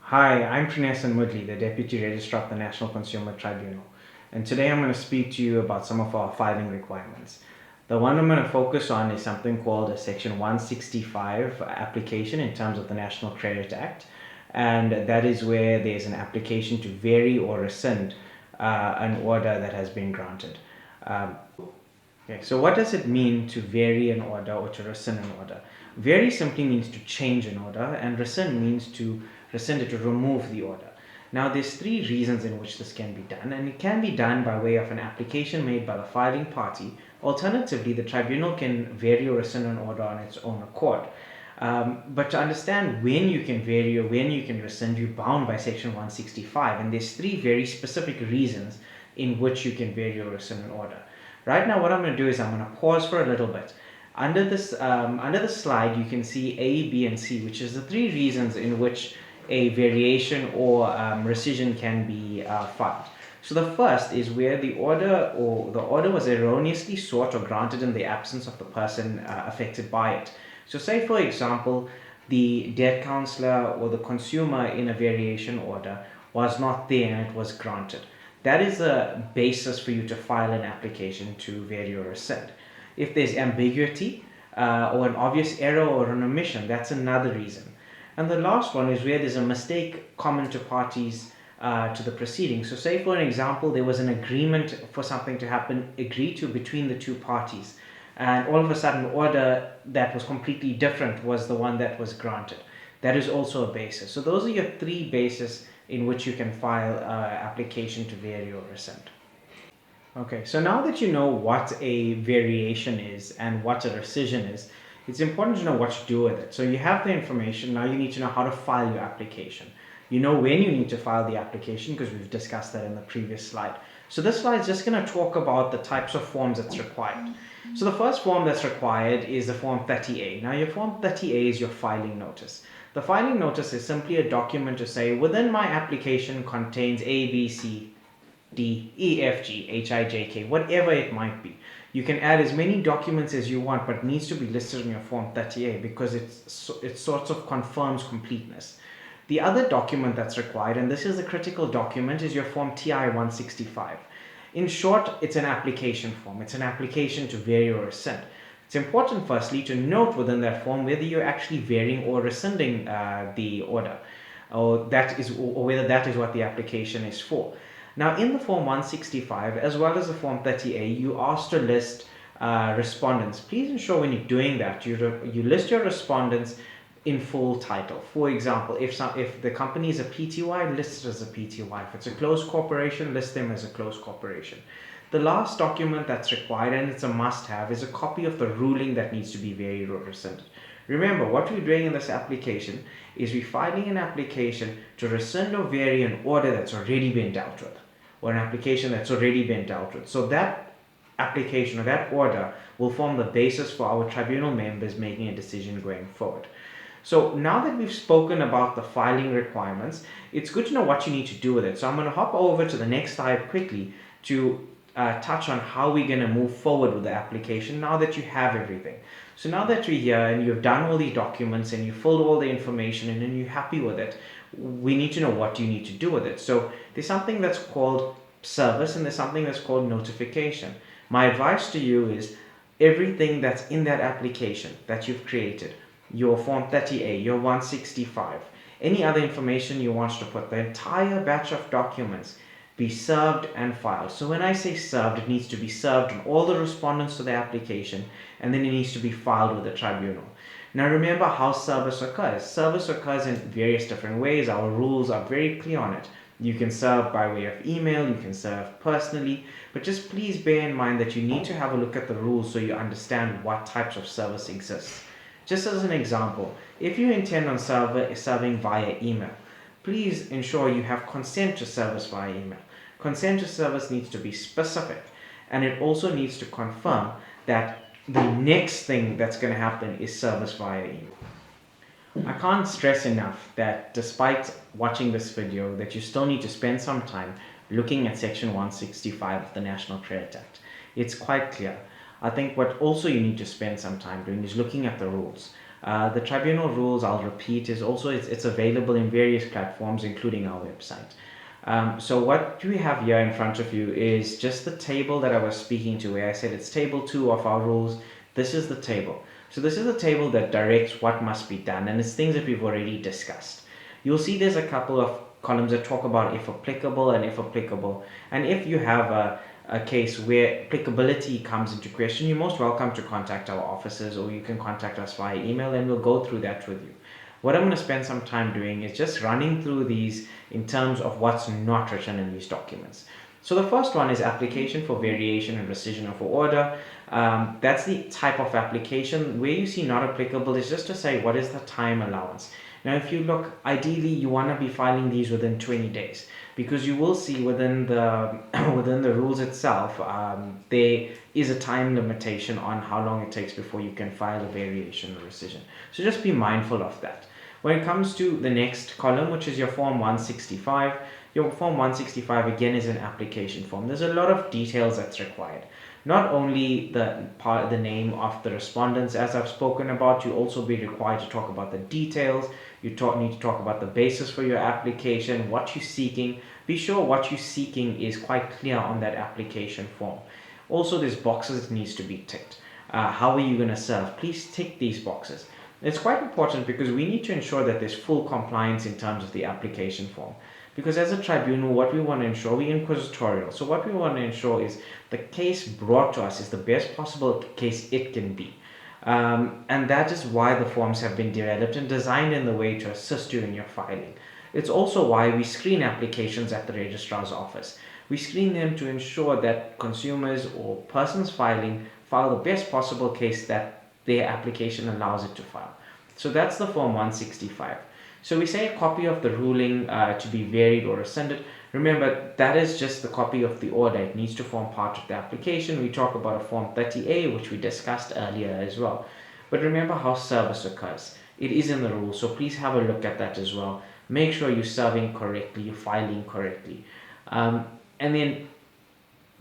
Hi, I'm Trinesan Mudli, the Deputy Registrar of the National Consumer Tribunal, and today I'm going to speak to you about some of our filing requirements. The one I'm going to focus on is something called a Section 165 application in terms of the National Credit Act, and that is where there's an application to vary or rescind an order that has been granted. Um, Okay, so what does it mean to vary an order or to rescind an order? Vary simply means to change an order, and rescind means to rescind it, to remove the order. Now, there's three reasons in which this can be done, and it can be done by way of an application made by the filing party. Alternatively, the tribunal can vary or rescind an order on its own accord. But to understand when you can vary or when you can rescind, you're bound by Section 165, and there's three very specific reasons in which you can vary or rescind an order. Right now, what I'm going to do is I'm going to pause for a little bit. Under the slide, you can see A, B, and C, which is the three reasons in which a variation or rescission can be filed. So the first is where the order was erroneously sought or granted in the absence of the person affected by it. So say, for example, the debt counselor or the consumer in a variation order was not there and it was granted. That is a basis for you to file an application to vary or rescind. If there's ambiguity or an obvious error or an omission, that's another reason. And the last one is where there's a mistake common to parties to the proceedings. So say, for an example, there was an agreement for something to happen, agreed to between the two parties, and all of a sudden, an order that was completely different was the one that was granted. That is also a basis. So those are your three bases in which you can file an application to vary or rescind. Okay, so now that you know what a variation is and what a rescission is, it's important to know what to do with it. So you have the information, now you need to know how to file your application. You know when you need to file the application because we've discussed that in the previous slide. So this slide is just going to talk about the types of forms that's required. So the first form that's required is the form 30A. Now your form 30A is your filing notice. The filing notice is simply a document to say within my application contains A, B, C, D, E, F, G, H, I, J, K, whatever it might be. You can add as many documents as you want, but it needs to be listed in your form 30A because it sort of confirms completeness. The other document that's required, and this is a critical document, is your form TI 165. In short, it's an application form. It's an application to vary or rescind. It's important, firstly, to note within that form whether you're actually varying or rescinding the order, or whether that is what the application is for. Now, in the form 165, as well as the form 30A, you asked to list respondents. Please ensure when you're doing that, you list your respondents in full title. For example, if the company is a PTY, list it as a PTY. If it's a closed corporation, list them as a closed corporation. The last document that's required, and it's a must-have, is a copy of the ruling that needs to be varied or rescinded. Remember, what we're doing in this application is we're filing an application to rescind or vary an order that's already been dealt with, or an application that's already been dealt with. So that application or that order will form the basis for our tribunal members making a decision going forward. So now that we've spoken about the filing requirements, it's good to know what you need to do with it. So I'm going to hop over to the next slide quickly to touch on how we're going to move forward with the application now that you have everything. So now that we're here and you've done all the documents and you filled all the information in and you're happy with it, we need to know what you need to do with it. So there's something that's called service and there's something that's called notification. My advice to you is everything that's in that application that you've created, your form 30A, your 165, any other information you want to put, the entire batch of documents, be served and filed. So when I say served, it needs to be served on all the respondents to the application, and then it needs to be filed with the tribunal. Now remember how service occurs. Service occurs in various different ways. Our rules are very clear on it. You can serve by way of email, you can serve personally, but just please bear in mind that you need to have a look at the rules so you understand what types of service exists. Just as an example, if you intend on serving via email, please ensure you have consent to service via email. Consent to service needs to be specific, and it also needs to confirm that the next thing that's going to happen is service via email. I can't stress enough that despite watching this video, that you still need to spend some time looking at Section 165 of the National Credit Act. It's quite clear. I think what also you need to spend some time doing is looking at the rules. The tribunal rules, I'll repeat, is also it's available in various platforms, including our website. So what we have here in front of you is just the table that I was speaking to, where I said it's table 2 of our rules. This is the table. So this is a table that directs what must be done, and it's things that we've already discussed. You'll see there's a couple of columns that talk about if applicable and if applicable. And if you have a case where applicability comes into question, you're most welcome to contact our offices, or you can contact us via email and we'll go through that with you. What I'm going to spend some time doing is just running through these in terms of what's not written in these documents. So the first one is application for variation and rescission of order. That's the type of application. Where you see not applicable is just to say what is the time allowance. Now, if you look, ideally you want to be filing these within 20 days, because you will see within the within the rules itself, there is a time limitation on how long it takes before you can file a variation or rescission. So just be mindful of that. When it comes to the next column, which is your Form 165, your Form 165 again is an application form. There's a lot of details that's required. Not only the name of the respondents, as I've spoken about, you also be required to talk about the details. You need to talk about the basis for your application, what you're seeking. Be sure what you're seeking is quite clear on that application form. Also, there's boxes that needs to be ticked. How are you going to serve? Please tick these boxes. It's quite important because we need to ensure that there's full compliance in terms of the application form. Because as a tribunal, what we want to ensure, we're inquisitorial. So what we want to ensure is the case brought to us is the best possible case it can be. And that is why the forms have been developed and designed in the way to assist you in your filing. It's also why we screen applications at the registrar's office. We screen them to ensure that consumers or persons filing file the best possible case that their application allows it to file. So that's the Form 165. So we say a copy of the ruling to be varied or rescinded. Remember, that is just the copy of the order. It needs to form part of the application. We talk about a Form 30A, which we discussed earlier as well. But remember how service occurs. It is in the rules, so please have a look at that as well. Make sure you're serving correctly, you're filing correctly. And then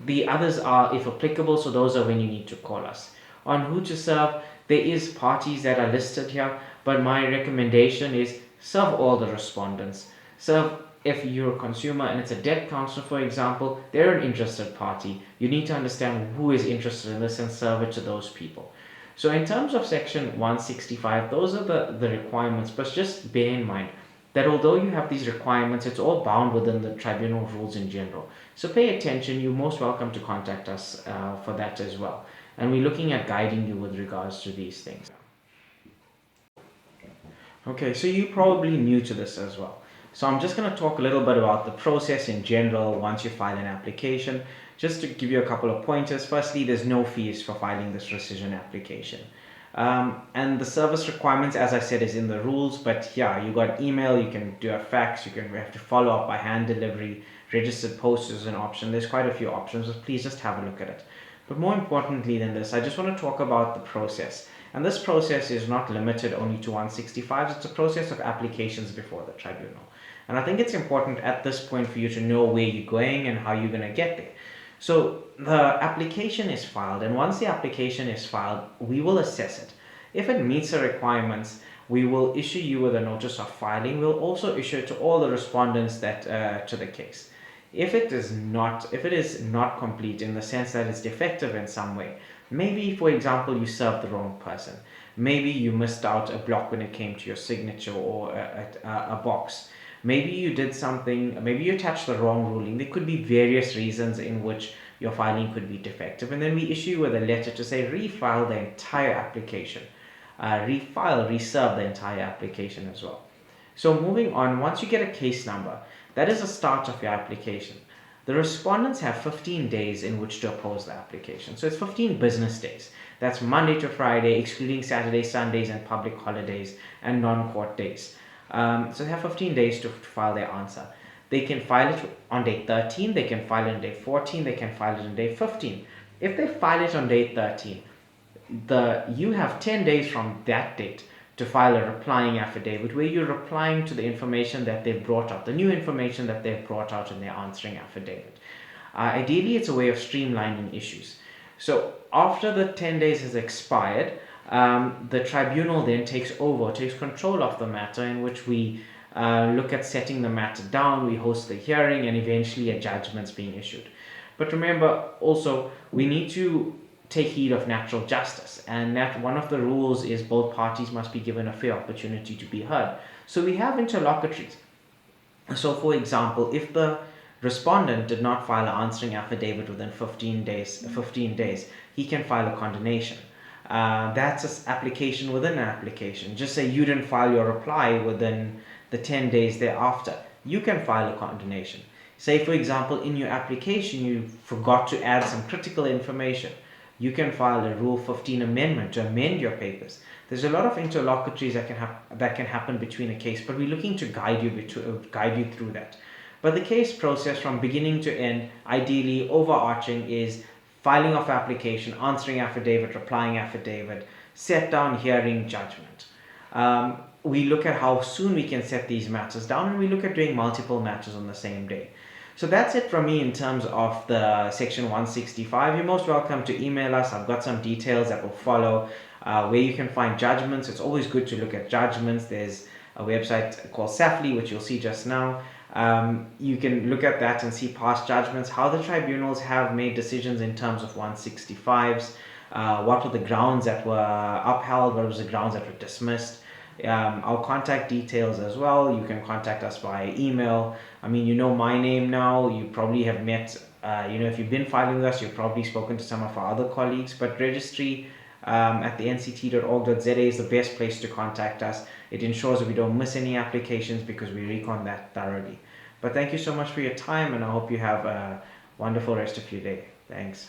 the others are if applicable, so those are when you need to call us. On who to serve, there is parties that are listed here, but my recommendation is serve all the respondents. Serve if you're a consumer and it's a debt counsel, for example, they're an interested party. You need to understand who is interested in this and serve it to those people. So in terms of Section 165, those are the requirements, but just bear in mind that although you have these requirements, it's all bound within the tribunal rules in general. So pay attention. You're most welcome to contact us for that as well. And we're looking at guiding you with regards to these things. Okay, so you're probably new to this as well. So I'm just going to talk a little bit about the process in general once you file an application. Just to give you a couple of pointers. Firstly, there's no fees for filing this rescission application. And the service requirements, as I said, is in the rules. But yeah, you got email, you can do a fax, you have to follow up by hand delivery, registered post is an option. There's quite a few options, but please just have a look at it. But more importantly than this, I just want to talk about the process. And this process is not limited only to 165s. It's a process of applications before the tribunal. And I think it's important at this point for you to know where you're going and how you're going to get there. So the application is filed, and once the application is filed, we will assess it. If it meets the requirements, we will issue you with a notice of filing. We'll also issue it to all the respondents that to the case. If it is not complete in the sense that it's defective in some way, maybe, for example, you served the wrong person. Maybe you missed out a block when it came to your signature or a box. Maybe you did something, maybe you attached the wrong ruling. There could be various reasons in which your filing could be defective. And then we issue you with a letter to say refile the entire application. Reserve the entire application as well. So moving on, once you get a case number, that is the start of your application. The respondents have 15 days in which to oppose the application. So it's 15 business days. That's Monday to Friday, excluding Saturdays, Sundays, and public holidays and non-court days. So they have 15 days to file their answer. They can file it on day 13, they can file it on day 14, they can file it on day 15. If they file it on day 13, you have 10 days from that date to file a replying affidavit where you're replying to the information that they've brought out, the new information that they've brought out in their answering affidavit. Ideally, it's a way of streamlining issues. So after the 10 days has expired, the tribunal then takes control of the matter, in which we look at setting the matter down, we host the hearing, and eventually a judgment's being issued. But remember also, we need to take heed of natural justice, and that one of the rules is both parties must be given a fair opportunity to be heard. So we have interlocutories. So, for example, if the respondent did not file an answering affidavit within 15 days, he can file a condemnation. That's an application within an application. Just say you didn't file your reply within the 10 days thereafter, you can file a condemnation. Say, for example, in your application you forgot to add some critical information, you can file a Rule 15 amendment to amend your papers. There's a lot of interlocutories that can happen between a case, but we're looking to guide you through that. But the case process from beginning to end, ideally overarching, is filing of application, answering affidavit, replying affidavit, set down, hearing, judgment. We look at how soon we can set these matters down, and we look at doing multiple matters on the same day. So that's it from me in terms of the Section 165. You're most welcome to email us. I've got some details that will follow where you can find judgments. It's always good to look at judgments. There's a website called SAFLI, which you'll see just now. You can look at that and see past judgments, how the tribunals have made decisions in terms of 165s, what were the grounds that were upheld, what was the grounds that were dismissed. Our contact details as well. You can contact us via email. I mean, you know my name now. You probably have met, if you've been filing with us, you've probably spoken to some of our other colleagues. But registry at the nct.org.za is the best place to contact us. It ensures that we don't miss any applications because we recon that thoroughly. But thank you so much for your time, and I hope you have a wonderful rest of your day. Thanks.